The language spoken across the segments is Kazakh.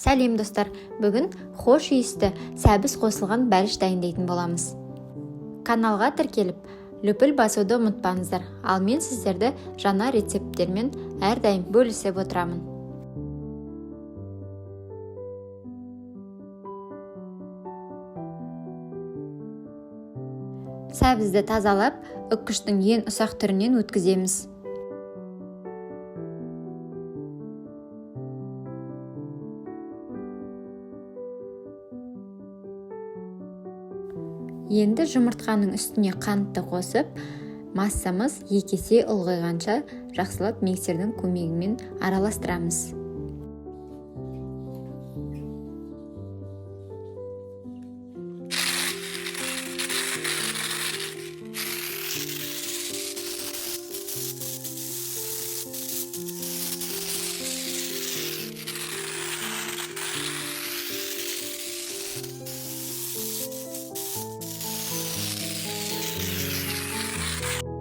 Сәлем достар, бүгін хош иісті сәбіз қосылған бәліш дайындайтын боламыз. Каналға тіркеліп, лүпіл басуды ұмытпаңыздар, ал мен сіздерді жаңа рецепттермен әрдайым бөлісіп отырамын. Сәбізді тазалап, үккіштің ең ұсақ түрінен өткіземіз. Енді жұмыртқаның үстіне қантты қосып, массамыз 2 есе ұлғайғанша жақсылап миксердің көмегімен араластырамыз.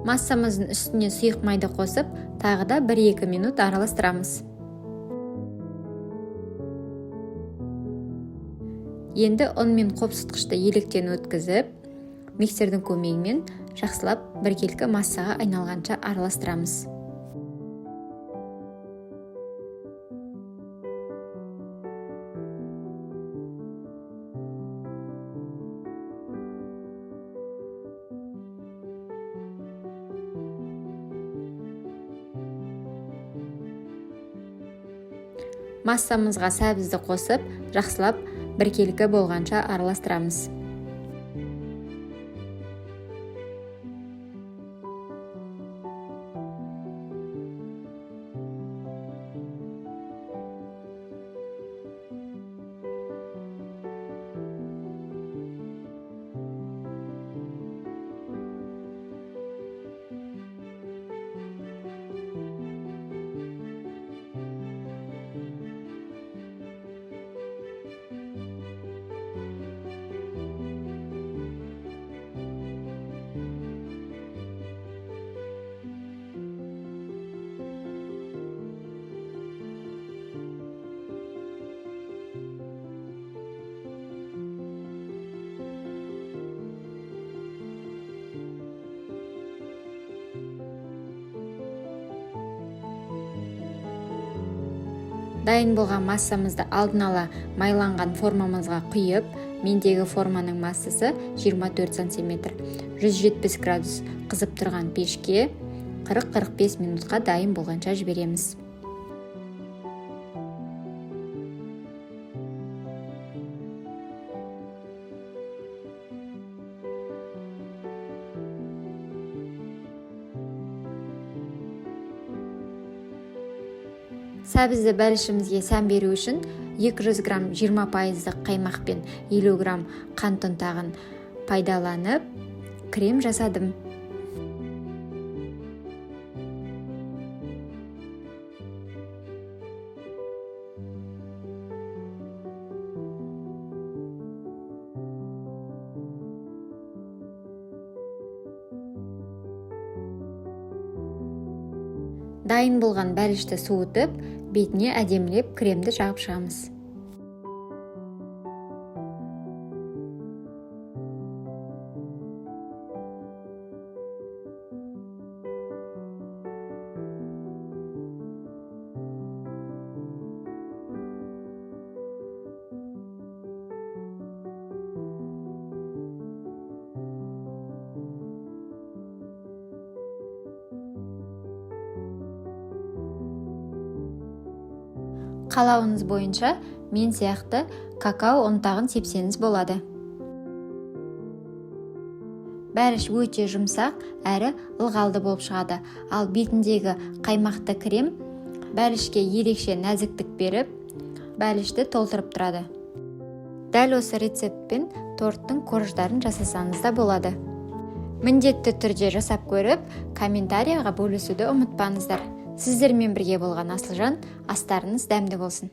Массамыздың үстіне сұйық майды қосып, тағы да 1-2 минут араластырамыз. Енді ұн мен қопсытқышты електен өткізіп, миксердің көмегімен жақсылап біркелкі массаға айналғанша араластырамыз. Массамызға сәбізді қосып, жақсылап біркелкі болғанша араластырамыз. Дайын болған массамызды алдын ала майланған формамызға құйып, мендегі форманың массасы 24 см. 170 градус қызып тұрған пешке 40-45 минутқа дайын болғанша жібереміз. Сәбізді бәлішімізге сән беру үшін 200 грамм 20% қаймақ пен 50 грамм қант ұнтағын пайдаланып, крем жасадым. Дайын болған бәлішті суытып, бетіне әдемілеп кремді жағып шығамыз. Қалауыңыз бойынша мен сияқты какао ұнтағын сепсеңіз болады. Бәліш өте жұмсақ әрі ылғалды болып шығады, ал бетіндегі қаймақты крем бәлішке ерекше нәзіктік беріп, бәлішті толтырып тұрады. Дәл осы рецептпен торттың корждарын жасасаңыз да болады. Міндетті түрде жасап көріп, комментарияға бөлісуді ұмытпаңыздар. Сіздермен бірге болған Асылжан, астарыңыз дәмді болсын.